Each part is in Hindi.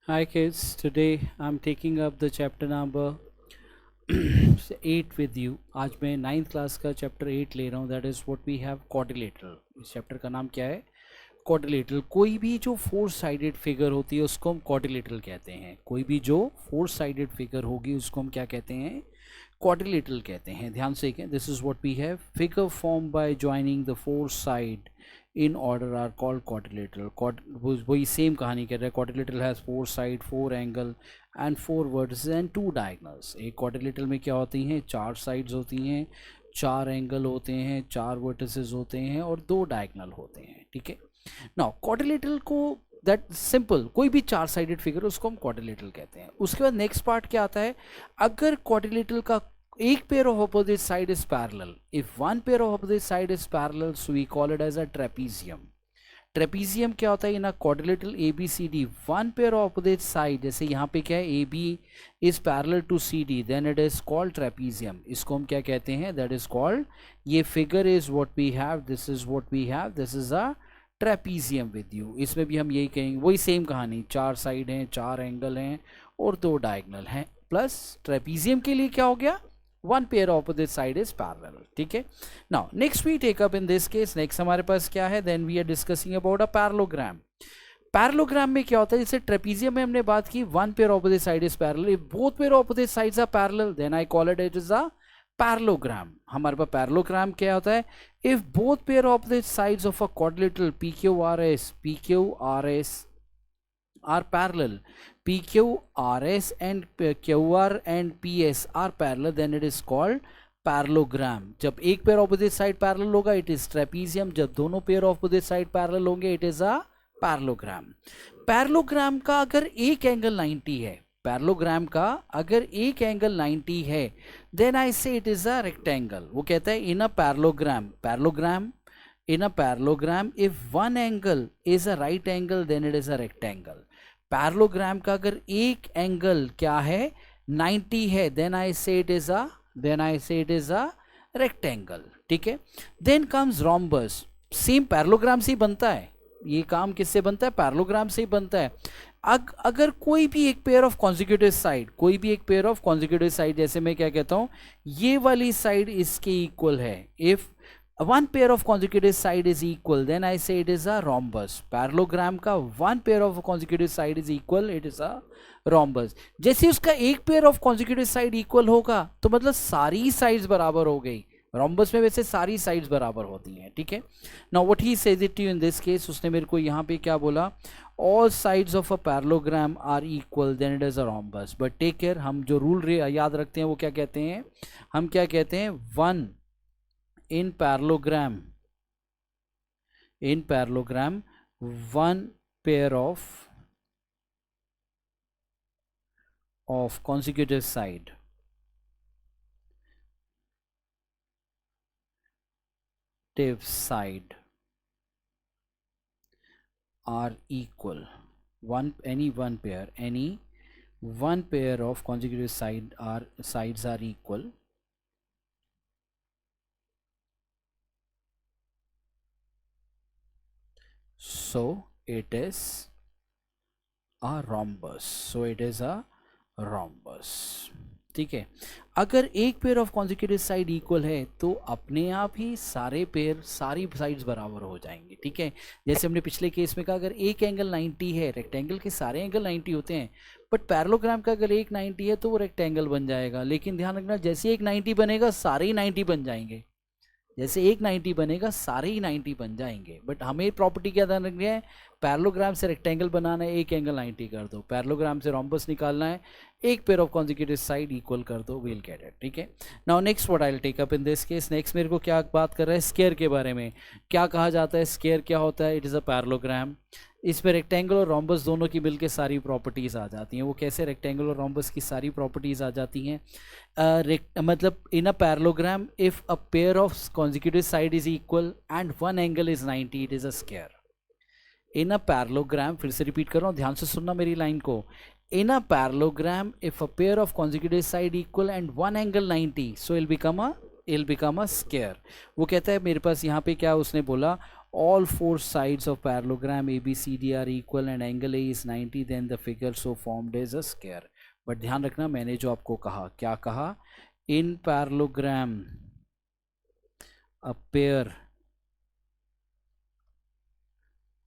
Hi kids, today I'm taking up the chapter number 8 with you. आज मैं 9th क्लास का चैप्टर 8 ले रहा हूँ. That is what we have quadrilateral. इस चैप्टर का नाम क्या है? क्वाड्रिलेटरल. कोई भी जो फोर साइडेड फिगर होती है उसको हम क्वाड्रिलेटरल कहते हैं. कोई भी जो फोर साइडेड फिगर होगी उसको हम क्या कहते हैं? क्वाड्रिलेटरल कहते हैं. ध्यान से देखें. This is what we have. Figure form by joining the four side in order are called quadrilateral. वही सेम कहानी कर रहा है. Quadrilateral has four side, four angle and four vertices and two diagonals. एक क्वाड्रिलेटरल में क्या होती हैं? चार साइड्स होती हैं, चार एंगल होते हैं, चार वर्टिसेस होते हैं और दो डायगोनल होते हैं. ठीक है. नाउ क्वाड्रिलेटरल को दैट सिंपल, कोई भी चार साइडेड फिगर उसको हम क्वाड्रिलेटरल कहते हैं. उसके बाद नेक्स्ट पार्ट क्या आता है? अगर क्वाड्रिलेटरल का एक pair of opposite side is parallel, if one pair of opposite side is parallel, so we call it as a trapezium. Trapezium क्या होता है? In a quadrilateral A B C D, one pair of opposite side, जैसे यहाँ पे क्या है, A B is parallel to C D, then it is called trapezium. इसको हम क्या कहते हैं? दैट इज कॉल्ड, ये figure is what we have, this is what we have, this is a trapezium with you. इसमें भी हम यही कहेंगे, वही सेम कहानी, चार साइड हैं, चार एंगल हैं और दो डायगोनल हैं. प्लस ट्रेपीजियम के लिए क्या हो गया? One pair opposite side is parallel. ठीक है. Now next we take up in this case, next हमारे पास क्या है? Then we are discussing about a parallelogram. Parallelogram में क्या होता है? जैसे ट्रेपीजियम में हमने बात की, one pair opposite side is parallel. If both pair opposite sides are parallel, then I call it is a parallelogram. हमारे पास पैरेललोग्राम क्या होता है? If both pair opposite sides of a quadrilateral PQRS are parallel, PQRS and QR and PS are parallel, then it is called parallelogram. जब एक पेयर ऑपोजिट साइड पैरेलल होगा इट इज ट्रेपीजियम, जब दोनों पेयर ऑपोजिट साइड पैरेलल होंगे it is a parallelogram. Parallelogram का अगर एक एंगल 90 है, पैरेललोग्राम का अगर एक एंगल 90 है, देन आई से इट इज अ रेक्टेंगल. वो कहता है in a parallelogram in a parallelogram if one angle is a right angle then it is a rectangle. Parallelogram का अगर एक एंगल क्या है? 90 है, देन आई से इट इज अ रेक्टेंगल. ठीक है. Then comes rhombus. Same parallelogram से ही बनता है. ये काम किससे बनता है? पैरेललोग्राम से ही बनता है. अगर कोई भी एक पेयर ऑफ कॉन्जिक्यूटिव साइड, जैसे मैं क्या कहता हूं, ये वाली साइड इसके इक्वल है, if one pair of consecutive side is equal, then I say it is a rhombus. Parallelogram का one pair of consecutive side is equal, it is a rhombus. जैसे उसका एक pair of consecutive side equal होगा तो मतलब सारी sides बराबर हो गई. rhombus में वैसे सारी sides बराबर होती हैं. ठीक है. Now what he says it to you in this case, उसने मेरे को यहाँ पे क्या बोला? All sides of a parallelogram are equal, then it is a rhombus. But take care, हम जो रूल याद रखते हैं वो क्या कहते हैं? हम क्या कहते हैं? one in parallelogram one pair of consecutive side are equal. Any one pair of consecutive sides are equal, so it is a rhombus. ठीक है. अगर एक pair of consecutive side equal है तो अपने आप ही सारी साइड्स बराबर हो जाएंगे. ठीक है. जैसे हमने पिछले केस में कहा, अगर एक एंगल 90 है, रेक्टेंगल के सारे एंगल 90 होते हैं, बट पैरेललोग्राम का अगर एक 90 है तो वो रेक्टेंगल बन जाएगा. लेकिन ध्यान रखना, जैसे एक 90 बनेगा सारे ही 90 बन जाएंगे. जैसे एक 90 बनेगा सारे ही 90 बन जाएंगे. बट हमें प्रॉपर्टी क्या ध्यान रखनी है? पैरेललोग्राम से रेक्टेंगल बनाना है, एक एंगल 90 कर दो. पैरेललोग्राम से रोम्बस निकालना है, एक pair of consecutive side equal कर दो, विल गेट इट. ठीक है. Now next what I will take up in this case. Next मेरे को क्या बात कर रहा है? स्क्वायर के बारे में. क्या कहा जाता है? स्क्वायर क्या होता है? It is a parallelogram. इसमें रेक्टेंगल और रोम्बस दोनों की मिलकर सारी प्रॉपर्टीज़ आ जाती हैं. वो कैसे रेक्टेंगल और रोम्बस की सारी प्रॉपर्टीज़ आ जाती हैं? मतलब in a parallelogram if a pair of consecutive side is equal and one angle is 90, it is a square. In a parallelogram, फिर से रिपीट कर रहा हूँ, ध्यान से सुनना मेरी लाइन को. In a parallelogram if a pair of consecutive side equal and one angle 90, so it'll become a square. वो कहता है मेरे पास यहाँ पे क्या उसने बोला, all four sides of parallelogram ABCD are equal and angle A is 90, then the figure so formed is a square. But ध्यान रखना मैंने जो आपको कहा, क्या कहा, इन parallelogram a pair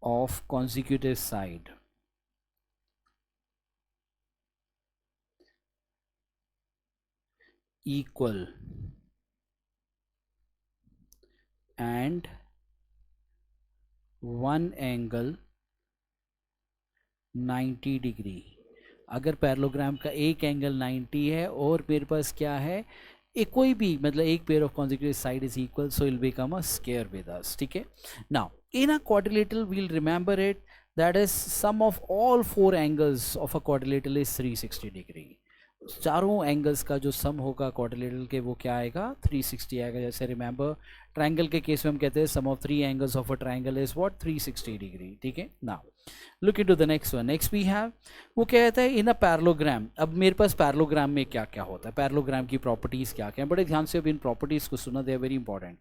of consecutive side equal and one angle 90 degree. अगर पैरेललोग्राम का एक एंगल 90 है और मेरे पास क्या है, एक कोई भी मतलब एक pair of consecutive side is equal, so will become a square with us. ठीक है. Now in a quadrilateral we'll remember it, that is sum of all four angles of a quadrilateral is 360 degree. चारों एंगल्स का जो सम होगा क्वाड्रिलेटरल के वो क्या आएगा, 360 आएगा. जैसे रिमेंबर ट्रायंगल के केस में हम कहते हैं sum of three angles of a triangle is what, 360 degree. ठीक है. Now look into the next one. Next we have, वो कहता है इन अ पैरेललोग्राम. अब मेरे पास पैरेललोग्राम में क्या क्या होता है, पैरेललोग्राम की प्रॉपर्टीज क्या क्या है, बड़े ध्यान से अब इन प्रॉपर्टीज को सुना, they are very important.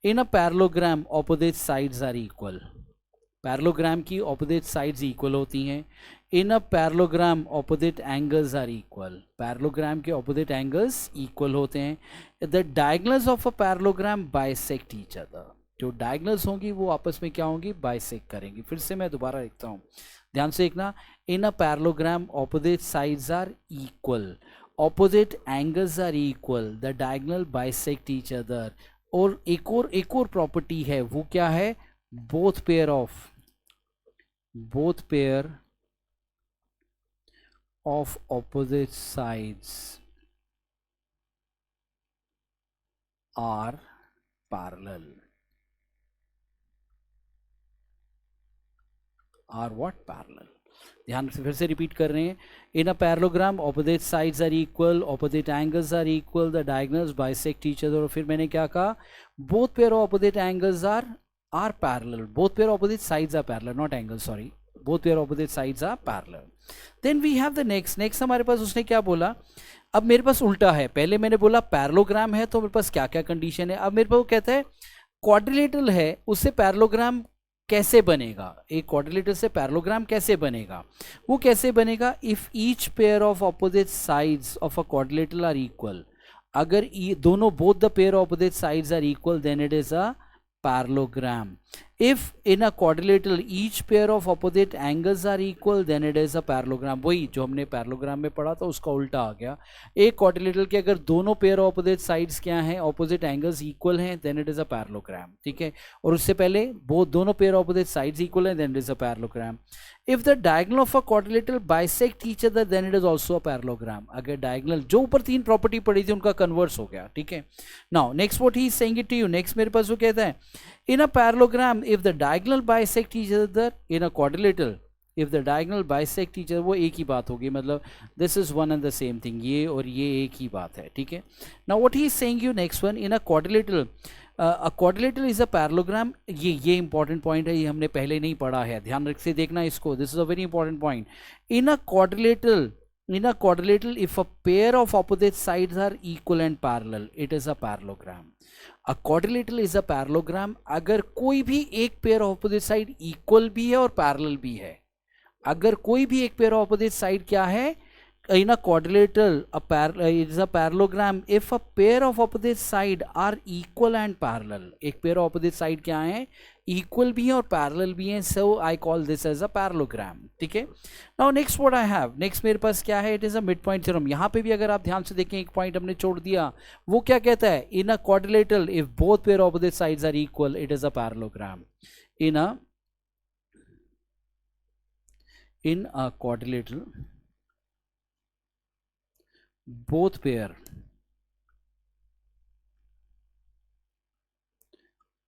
In a parallelogram opposite sides are equal. Parallelogram की ऑपोजिट साइड्स इक्वल होती हैं. In a parallelogram opposite angles are equal. Parallelogram के ऑपोजिट एंगल्स इक्वल होते हैं. The diagonals of a parallelogram bisect each other. जो डायगोनल्स होंगी वो आपस में क्या होंगी, बाइसेक्ट करेंगी. फिर से मैं दोबारा लिखता हूँ, ध्यान से देखना. In a parallelogram opposite sides are equal, opposite angles are equal, the diagonal bisect each other. और एक और प्रॉपर्टी है, वो क्या है, both pair of opposite sides are parallel. are what, parallel. ध्यान से फिर से रिपीट कर रहे हैं. In a parallelogram opposite sides are equal, opposite angles are equal, the diagonals bisect each other. और फिर मैंने क्या कहा, both pair of opposite angles are parallel, both pair opposite sides are parallel, not angles, sorry, both pair opposite sides are parallel. Then we have the next हमारे पास उसने क्या बोला, अब मेरे पास उल्टा है. पहले मैंने बोला पैरेललोग्राम है तो मेरे पास क्या क्या कंडीशन है. अब मेरे पास वो कहता है क्वाड्रिलेटरल है, उससे पैरेललोग्राम कैसे बनेगा, एक क्वाड्रिलेटरल से पैरेललोग्राम कैसे बनेगा. वो कैसे बनेगा, if each pair of opposite sides of a quadrilateral are equal. अगर दोनों both the pair of opposite sides are equal, then it is a parallelogram. If in a quadrilateral each pair of opposite angles are equal, then it is a parallelogram. वही जो हमने पैरेललोग्राम में पढ़ा था उसका उल्टा आ गया. एक क्वाड्रिलेटरल के अगर दोनों पेयर ऑपोजिट साइड्स क्या हैं, ऑपोजिट एंगल्स इक्वल हैं, then it is a parallelogram. ठीक है. और उससे पहले वो दोनों पेयर ऑपोजिट साइड्स इक्वल हैं, then it is a parallelogram. If the diagonal of a quadrilateral bisect each other, then it is also a parallelogram. अगर डायगोनल जो ऊपर तीन प्रॉपर्टी पड़ी थी उनका कन्वर्स हो गया. ठीक है. Now next what he is saying it to you. Next मेरे पास वो कहता है in a parallelogram if the diagonal bisect each other in a quadrilateral, if the diagonal bisect each other, वो एक ही बात होगी, मतलब this is one and the same thing, ये और ये एक ही बात है. ठीक है. Now what he is saying you next one, in a quadrilateral, a quadrilateral is a parallelogram. ये इंपॉर्टेंट पॉइंट है, ये हमने पहले नहीं पढ़ा है, ध्यान रख से देखना इसको. This is a very important point. In a quadrilateral if a pair of opposite sides are equal and parallel, it is a parallelogram. A quadrilateral is a parallelogram अगर कोई भी एक pair of opposite side equal भी है और पैरेलल भी है. अगर कोई भी एक पेयर ऑफ ऑपोजिट साइड क्या है, in a quadrilateral it is a parallelogram if a pair of opposite side are equal and parallel. एक पेयर ऑफ ऑपोजिट साइड क्या है, इक्वल भी है और पैरेलल भी है, so I call this as a parallelogram. ठीक है. Now next what I have, next मेरे पास क्या है, it is a mid point theorem. यहाँ पे भी अगर आप ध्यान से देखें एक पॉइंट हमने छोड़ दिया, वो क्या कहता है, in a quadrilateral if both pair of opposite sides are equal, it is a parallelogram. in a quadrilateral both pair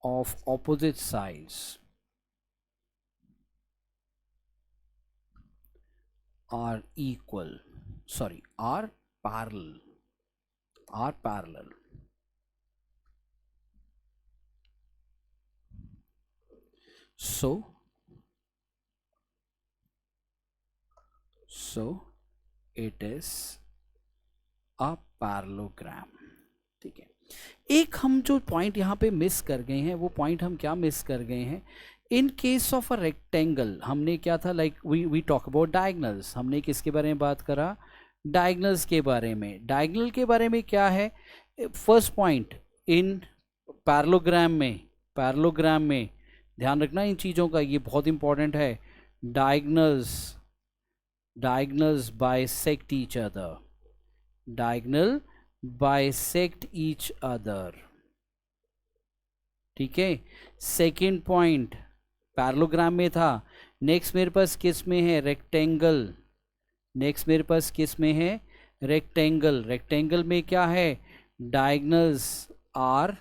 of opposite sides are equal, sorry, are parallel, so it is a parallelogram. ठीक है. एक हम जो पॉइंट यहाँ पे मिस कर गए हैं, वो पॉइंट हम क्या मिस कर गए हैं, in case of a rectangle हमने क्या था, like we talk about diagonals, हमने किसके बारे में बात करा, डायगनल्स के बारे में। डायगनल के बारे में क्या है, फर्स्ट पॉइंट इन पैरेललोग्राम में ध्यान रखना इन चीज़ों का, ये बहुत इंपॉर्टेंट है। Diagonals bisect each other, diagonal bisect each other, ठीक है। सेकेंड पॉइंट पैरेललोग्राम में था। नेक्स्ट मेरे पास किस में है, रेक्टेंगल। नेक्स्ट मेरे पास किस में है, रेक्टेंगल। रेक्टेंगल में क्या है, diagonals are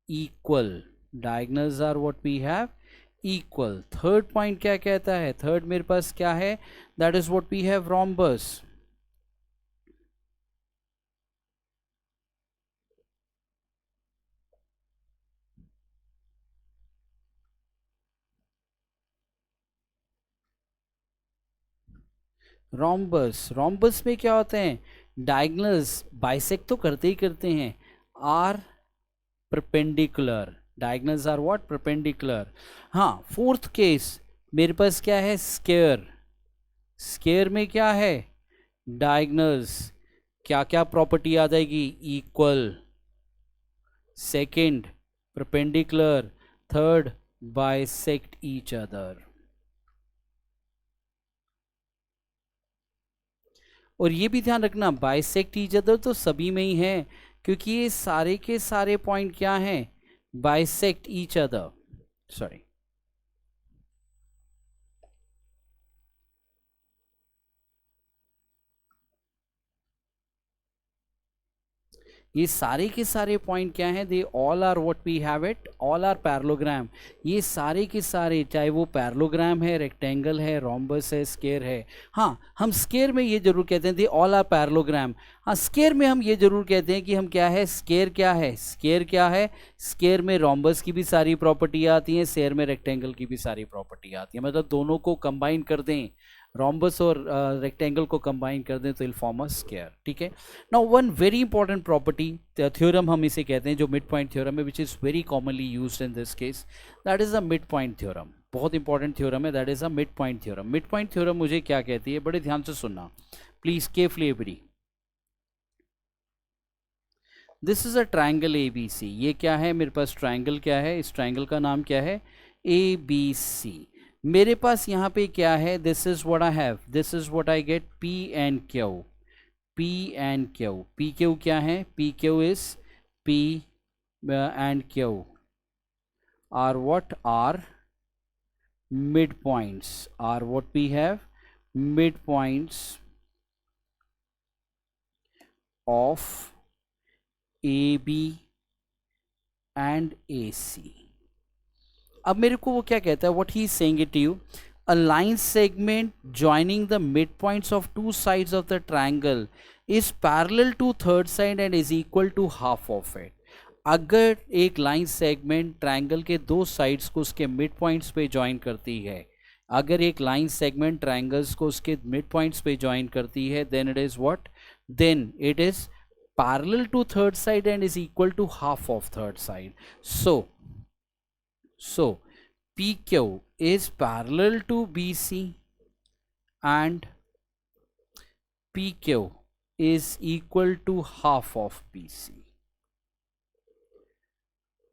equal, diagonals are what we have equal. Third point क्या कहता है, थर्ड मेरे पास क्या है, that is what we have rhombus. Rhombus में क्या होते हैं, डायगनल्स बाइसेक्ट तो करते ही करते हैं, are perpendicular, diagonals are what perpendicular. हाँ, फोर्थ केस मेरे पास क्या है, स्क्वायर। स्क्वायर में क्या है, डायगनल्स क्या क्या प्रॉपर्टी आ जाएगी, equal, second perpendicular, third bisect each other. और ये भी ध्यान रखना, बाइसेक्ट ईच अदर तो सभी में ही है, क्योंकि ये सारे के सारे पॉइंट क्या हैं, बाइसेक्ट ईच अदर, सॉरी, ये सारे के सारे पॉइंट क्या हैं, they all are what we have it, all are parallelogram. ये सारे के सारे, चाहे वो पैरेललोग्राम है, रेक्टेंगल है, रोम्बस है, स्क्वायर है। हाँ, हम स्क्वायर में ये जरूर कहते हैं दे ऑल आर पैरेललोग्राम। हाँ, स्क्वायर में हम ये जरूर कहते हैं कि हम क्या है, स्क्वायर क्या है, स्क्वायर क्या है, स्क्वायर में रोम्बस की भी सारी प्रॉपर्टी आती हैं, स्क्वायर में रेक्टेंगल की भी सारी प्रॉपर्टी आती है, मतलब दोनों को कंबाइन कर दें, रोम्बस और रेक्टेंगल को कंबाइन कर दें तो इल फॉर्म अ स्क्वायर, ठीक है। Now one very important property, theorem हम इसे कहते हैं, जो मिड पॉइंट थ्योरम है, which is very commonly used in this case, that is a mid point theorem. बहुत इंपॉर्टेंट थ्योरम है, that is a mid point theorem. Mid point theorem मुझे क्या कहती है, बड़े ध्यान से सुनना please, carefully every. This is a triangle A B C, ये क्या है मेरे पास, ट्राइंगल क्या है, इस ट्राइंगल का नाम क्या है, ए बी सी। मेरे पास यहाँ पे क्या है, this is what I have, this is what I get, P and Q, P and Q. P Q क्या है, P Q is, P and Q are what, are mid points, are what we have, mid points of AB and AC। अब मेरे को वो क्या कहता है, what he is saying it to you, a line segment joining the midpoints of two sides of the triangle is parallel to third side and is equal to half of it। अगर एक लाइन सेगमेंट ट्रायंगल के दो साइड्स को उसके मिड पॉइंट्स पे ज्वाइन करती है, अगर एक लाइन सेगमेंट ट्रायंगल्स को उसके मिड पॉइंट्स पे ज्वाइन करती है, then it is what, then it is parallel to third side and is equal to half of third side. So PQ is parallel to BC and PQ is equal to half of BC।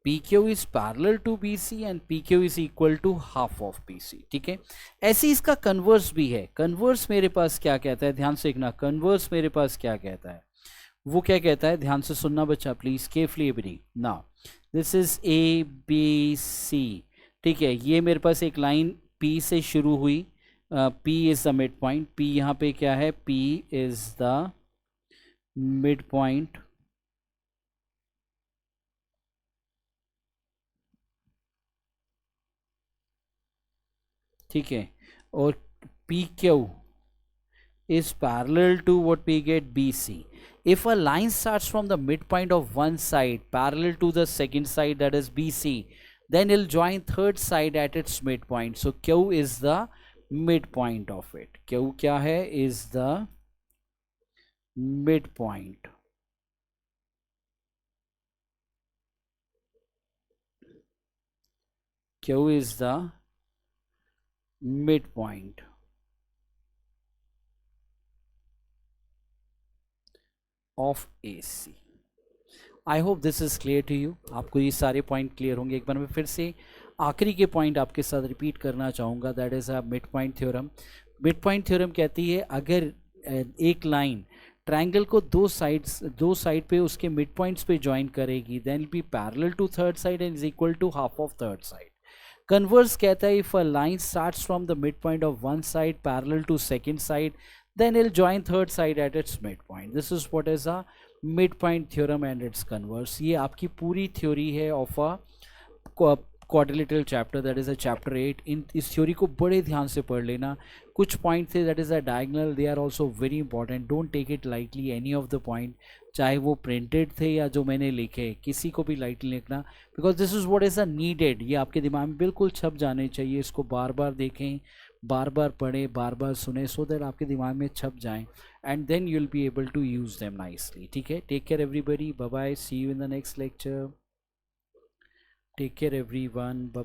PQ is parallel to BC and PQ is equal to half of BC, ठीक है। ऐसे इसका कन्वर्स भी है। कन्वर्स मेरे पास क्या कहता है, ध्यान से देखना, कन्वर्स मेरे पास क्या कहता है, वो क्या कहता है, ध्यान से सुनना बच्चा please, carefully every. Now this is A B C, ठीक है। ये मेरे पास एक लाइन P से शुरू हुई, P is the mid point, P यहाँ पे क्या है, P is the mid point, ठीक है। और PQ is parallel to what we get, BC। If a line starts from the midpoint of one side parallel to the second side, that is BC, then it'll join third side at its midpoint, so Q is the midpoint of it। Q क्या है, is the midpoint, Q is the midpoint of AC. I hope this is clear to you. आपको ये सारे पॉइंट क्लियर होंगे। एक बार मैं फिर से आखिरी के पॉइंट आपके साथ रिपीट करना चाहूँगा, that is a mid point theorem. Mid point theorem कहती है अगर एक लाइन ट्रायंगल को दो साइड पे उसके मिड पॉइंट्स पे ज्वाइन करेगी, then be parallel to third side and is equal to half of third side. Converse कहता है if a line starts from the mid point of one side parallel to second side, then it'll join third side at its midpoint. This is what is a midpoint theorem and its converse. ये आपकी पूरी थ्योरी है of a quadrilateral chapter, that is a chapter 8। इस थ्योरी को बड़े ध्यान से पढ़ लेना। कुछ पॉइंट थे that is a diagonal, they are also very important, don't take it lightly any of the point, चाहे वो प्रिंटेड थे या जो मैंने लिखे, किसी को भी लाइटली लिखना, because this is what is a needed. ये आपके दिमाग में बिल्कुल छप जाने चाहिए। इसको बार बार देखें, बार बार पढ़ें, बार बार सुने, सो दैट आपके दिमाग में छप जाएं and then you will be able to use them nicely. ठीक है, take care everybody, bye bye, see you in the next lecture, take care everyone, bye.